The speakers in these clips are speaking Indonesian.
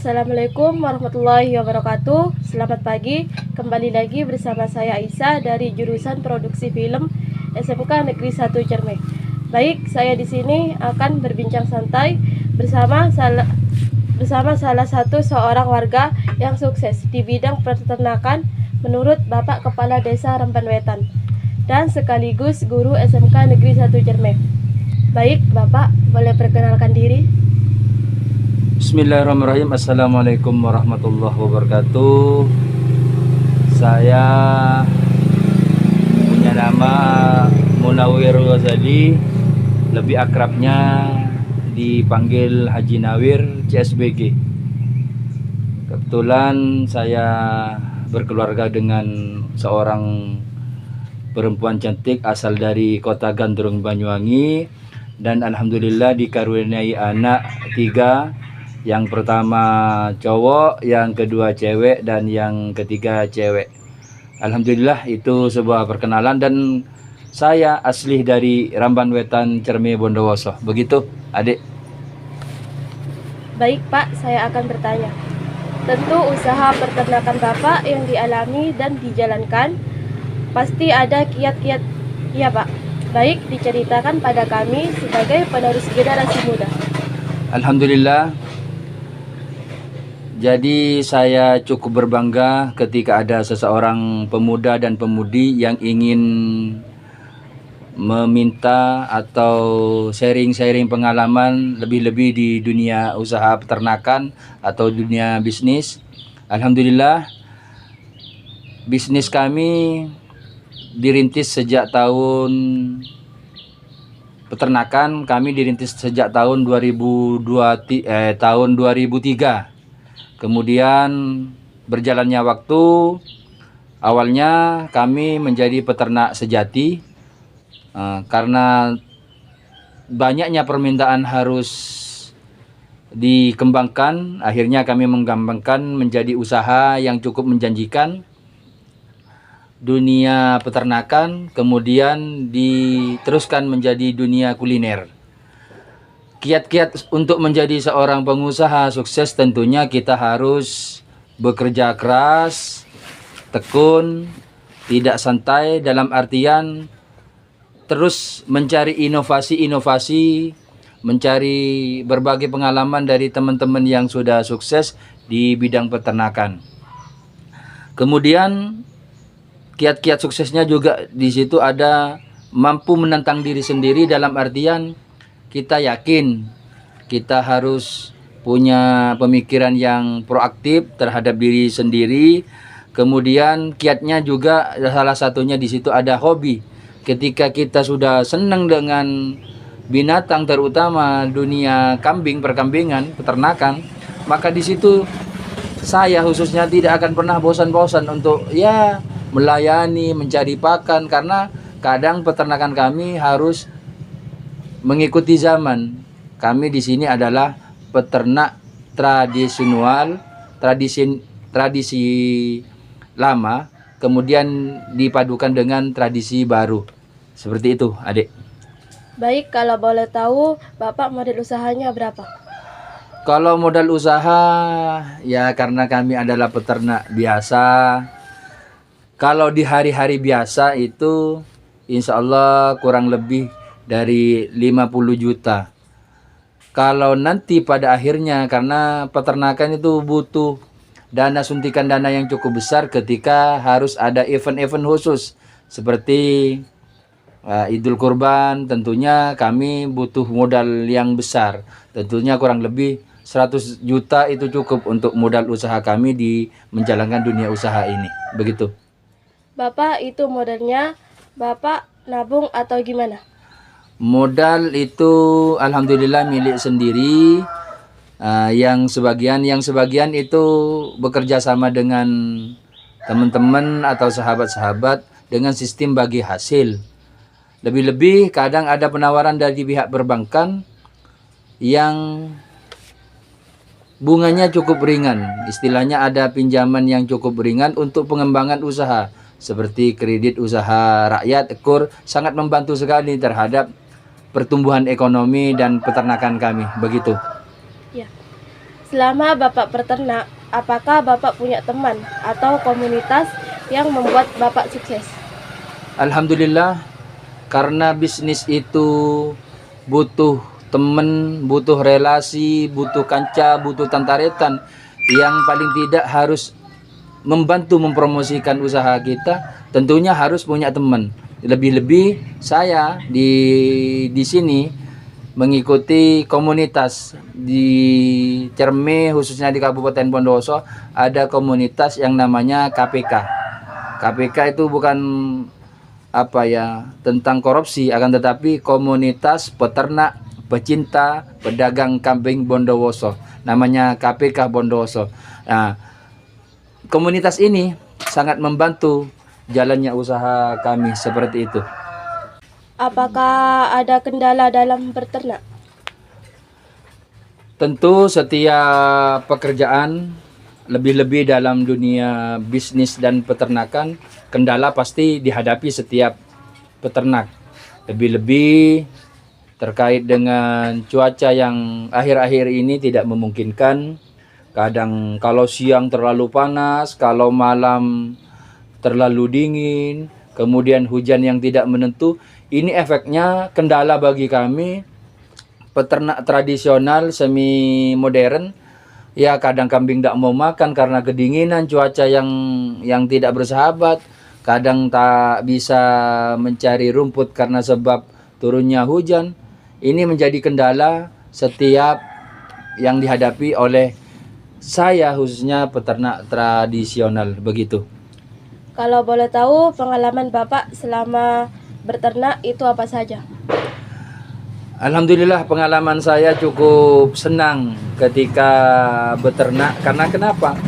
Assalamualaikum warahmatullahi wabarakatuh. Selamat pagi, kembali lagi bersama saya Aisyah dari jurusan Produksi Film SMK Negeri 1 Cermai. Baik, saya di sini akan berbincang santai bersama salah satu seorang warga yang sukses di bidang peternakan menurut Bapak Kepala Desa Remban Wetan dan sekaligus guru SMK Negeri 1 Cermai. Baik, Bapak boleh perkenalkan diri? Bismillahirrahmanirrahim. Assalamualaikum warahmatullahi wabarakatuh. Saya punya nama Munawir Ghazali, lebih akrabnya dipanggil Haji Nawir CSBG. Kebetulan saya berkeluarga dengan seorang perempuan cantik asal dari kota Gandrung, Banyuwangi, dan alhamdulillah dikaruniai anak 3. Yang pertama cowok, yang kedua cewek, dan yang ketiga cewek. Alhamdulillah, itu sebuah perkenalan, dan saya asli dari Remban Wetan, Cermai, Bondowoso. Begitu, adik. Baik Pak, saya akan bertanya. Tentu usaha peternakan Bapak yang dialami dan dijalankan pasti ada kiat-kiat, ya Pak. Baik, diceritakan pada kami sebagai penerus generasi muda. Alhamdulillah. Jadi saya cukup berbangga ketika ada seseorang pemuda dan pemudi yang ingin meminta atau sharing-sharing pengalaman lebih-lebih di dunia usaha peternakan atau dunia bisnis. Alhamdulillah, bisnis kami dirintis sejak tahun peternakan kami dirintis sejak tahun 2003. Kemudian berjalannya waktu, awalnya kami menjadi peternak sejati karena banyaknya permintaan harus dikembangkan. Akhirnya kami mengembangkan menjadi usaha yang cukup menjanjikan dunia peternakan, kemudian diteruskan menjadi dunia kuliner. Kiat-kiat untuk menjadi seorang pengusaha sukses tentunya kita harus bekerja keras, tekun, tidak santai, dalam artian terus mencari inovasi-inovasi, mencari berbagai pengalaman dari teman-teman yang sudah sukses di bidang peternakan. Kemudian kiat-kiat suksesnya juga di situ ada mampu menantang diri sendiri, dalam artian kita yakin kita harus punya pemikiran yang proaktif terhadap diri sendiri. Kemudian kiatnya juga salah satunya di situ ada hobi. Ketika kita sudah senang dengan binatang, terutama dunia kambing, perkambingan, peternakan, maka di situ saya khususnya tidak akan pernah bosan-bosan untuk melayani, mencari pakan, karena kadang peternakan kami harus mengikuti zaman. Kami di sini adalah peternak tradisional, tradisi lama, kemudian dipadukan dengan tradisi baru. Seperti itu, adik. Baik, kalau boleh tahu Bapak modal usahanya berapa? Kalau modal usaha, ya karena kami adalah peternak biasa. Kalau di hari-hari biasa itu insya Allah kurang lebih dari 50 juta. Kalau nanti pada akhirnya, karena peternakan itu butuh suntikan dana yang cukup besar ketika harus ada event-event khusus seperti Idul Kurban, tentunya kami butuh modal yang besar. Tentunya kurang lebih 100 juta itu cukup untuk modal usaha kami di menjalankan dunia usaha ini. Begitu. Bapak itu modalnya Bapak nabung atau gimana? Modal itu alhamdulillah milik sendiri. Yang sebagian itu bekerja sama dengan teman-teman atau sahabat-sahabat dengan sistem bagi hasil. Lebih-lebih kadang ada penawaran dari pihak perbankan yang bunganya cukup ringan. Istilahnya ada pinjaman yang cukup ringan untuk pengembangan usaha. Seperti kredit usaha rakyat, KUR, sangat membantu sekali terhadap pertumbuhan ekonomi dan peternakan kami. Begitu. Ya. Selama Bapak berternak, apakah Bapak punya teman atau komunitas yang membuat Bapak sukses? Alhamdulillah, karena bisnis itu butuh temen, butuh relasi, butuh kanca, butuh tantaretan, yang paling tidak harus membantu mempromosikan usaha kita, tentunya harus punya teman. Lebih-lebih saya di sini mengikuti komunitas di Cerme, khususnya di Kabupaten Bondowoso, ada komunitas yang namanya KPK. KPK itu bukan tentang korupsi, akan tetapi komunitas peternak pecinta pedagang kambing Bondowoso, namanya KPK Bondowoso. Nah, komunitas ini sangat membantu jalannya usaha kami seperti itu. Apakah ada kendala dalam berternak? Tentu setiap pekerjaan, lebih-lebih dalam dunia bisnis dan peternakan, kendala pasti dihadapi setiap peternak. Lebih-lebih terkait dengan cuaca yang akhir-akhir ini tidak memungkinkan. Kadang kalau siang terlalu panas, kalau malam terlalu dingin, kemudian hujan yang tidak menentu. Ini efeknya kendala bagi kami peternak tradisional semi modern. Ya, kadang kambing tidak mau makan karena kedinginan, cuaca yang tidak bersahabat. Kadang tak bisa mencari rumput karena sebab turunnya hujan. Ini menjadi kendala setiap yang dihadapi oleh saya, khususnya peternak tradisional, begitu. Kalau boleh tahu pengalaman Bapak selama berternak itu apa saja? Alhamdulillah, pengalaman saya cukup senang ketika beternak. Karena kenapa?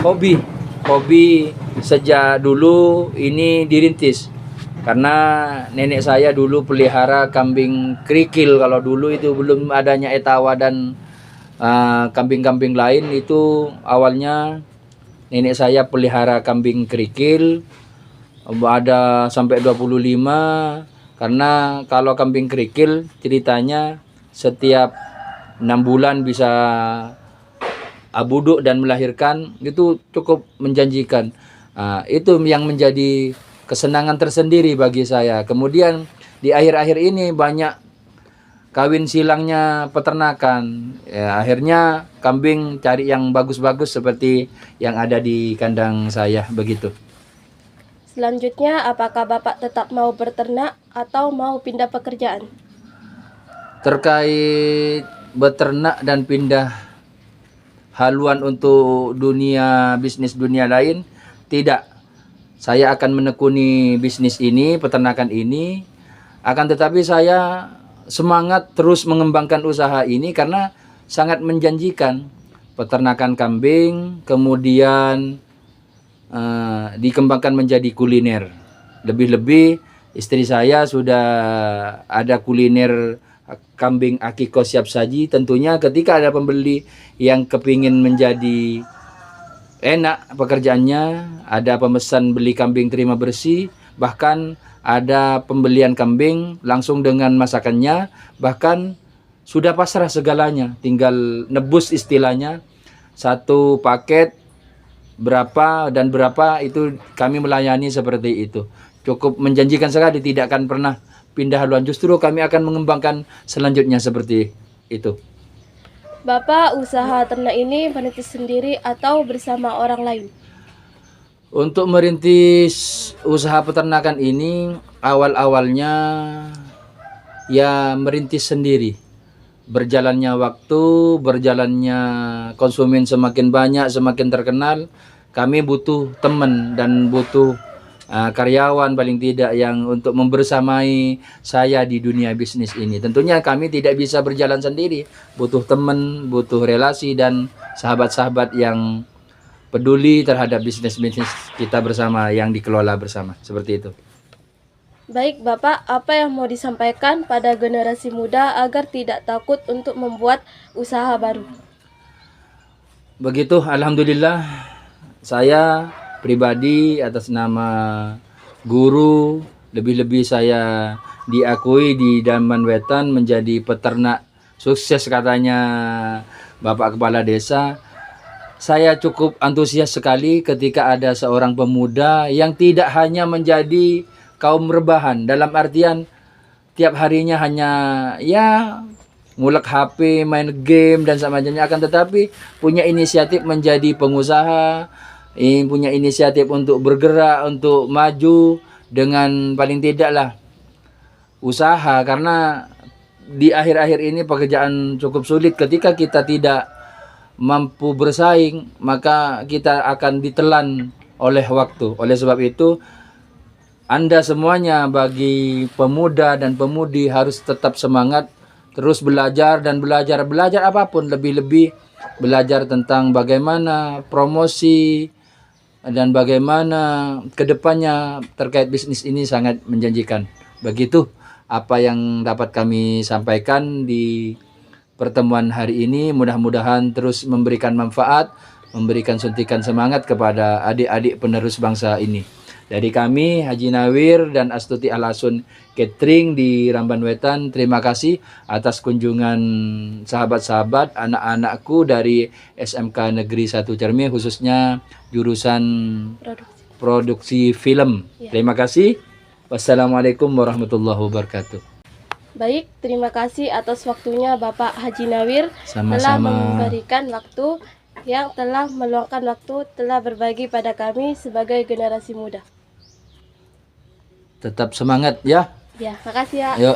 Hobi sejak dulu ini dirintis. Karena nenek saya dulu pelihara kambing kerikil. Kalau dulu itu belum adanya etawa dan kambing-kambing lain, itu awalnya nenek saya pelihara kambing kerikil. Ada sampai 25. Karena kalau kambing kerikil ceritanya setiap 6 bulan bisa abuduk dan melahirkan, itu cukup menjanjikan. Itu yang menjadi kesenangan tersendiri bagi saya. Kemudian di akhir-akhir ini banyak kawin silangnya peternakan. Ya, akhirnya kambing cari yang bagus-bagus seperti yang ada di kandang saya, begitu. Selanjutnya, apakah Bapak tetap mau berternak atau mau pindah pekerjaan? Terkait beternak dan pindah haluan untuk dunia bisnis dunia lain, tidak. Saya akan menekuni bisnis ini, peternakan ini. Akan tetapi saya semangat terus mengembangkan usaha ini karena sangat menjanjikan. Peternakan kambing, kemudian dikembangkan menjadi kuliner. Lebih-lebih istri saya sudah ada kuliner kambing akiko siap saji. Tentunya ketika ada pembeli yang kepingin menjadi enak pekerjaannya, ada pemesan beli kambing terima bersih, bahkan ada pembelian kambing langsung dengan masakannya, bahkan sudah pasrah segalanya, tinggal nebus istilahnya. Satu paket berapa dan berapa, itu kami melayani seperti itu. Cukup menjanjikan sekali, tidak akan pernah pindah haluan. Justru kami akan mengembangkan selanjutnya seperti itu. Bapak usaha ternak ini merintis sendiri atau bersama orang lain? Untuk merintis usaha peternakan ini, awal-awalnya ya merintis sendiri. Berjalannya waktu, berjalannya konsumen semakin banyak, semakin terkenal, kami butuh teman dan butuh karyawan paling tidak yang untuk membersamai saya di dunia bisnis ini. Tentunya kami tidak bisa berjalan sendiri, butuh teman, butuh relasi dan sahabat-sahabat yang peduli terhadap bisnis-bisnis kita bersama yang dikelola bersama, seperti itu. Baik Bapak, apa yang mau disampaikan pada generasi muda agar tidak takut untuk membuat usaha baru? Begitu, alhamdulillah, saya pribadi atas nama guru, lebih-lebih saya diakui di Daman Wetan menjadi peternak sukses katanya Bapak Kepala Desa, saya cukup antusias sekali ketika ada seorang pemuda yang tidak hanya menjadi kaum rebahan, dalam artian tiap harinya hanya ya ngulek HP, main game dan semacamnya, akan tetapi punya inisiatif menjadi pengusaha, punya inisiatif untuk bergerak, untuk maju dengan paling tidaklah usaha, karena di akhir-akhir ini pekerjaan cukup sulit. Ketika kita tidak mampu bersaing, maka kita akan ditelan oleh waktu. Oleh sebab itu, Anda semuanya bagi pemuda dan pemudi harus tetap semangat, terus belajar dan belajar apapun, lebih-lebih belajar tentang bagaimana promosi dan bagaimana kedepannya terkait bisnis ini sangat menjanjikan. Begitu apa yang dapat kami sampaikan di pertemuan hari ini. Mudah-mudahan terus memberikan manfaat, memberikan suntikan semangat kepada adik-adik penerus bangsa ini. Dari kami, Haji Nawir dan Astuti Al-Asun Catering di Ramban Wetan, terima kasih atas kunjungan sahabat-sahabat, anak-anakku dari SMK Negeri 1 Cermai, khususnya jurusan produksi film. Ya. Terima kasih. Wassalamualaikum warahmatullahi wabarakatuh. Baik, terima kasih atas waktunya Bapak Haji Nawir. Sama-sama. Telah memberikan waktu, yang telah meluangkan waktu, telah berbagi pada kami sebagai generasi muda. Tetap semangat ya. Ya, makasih ya. Ayo.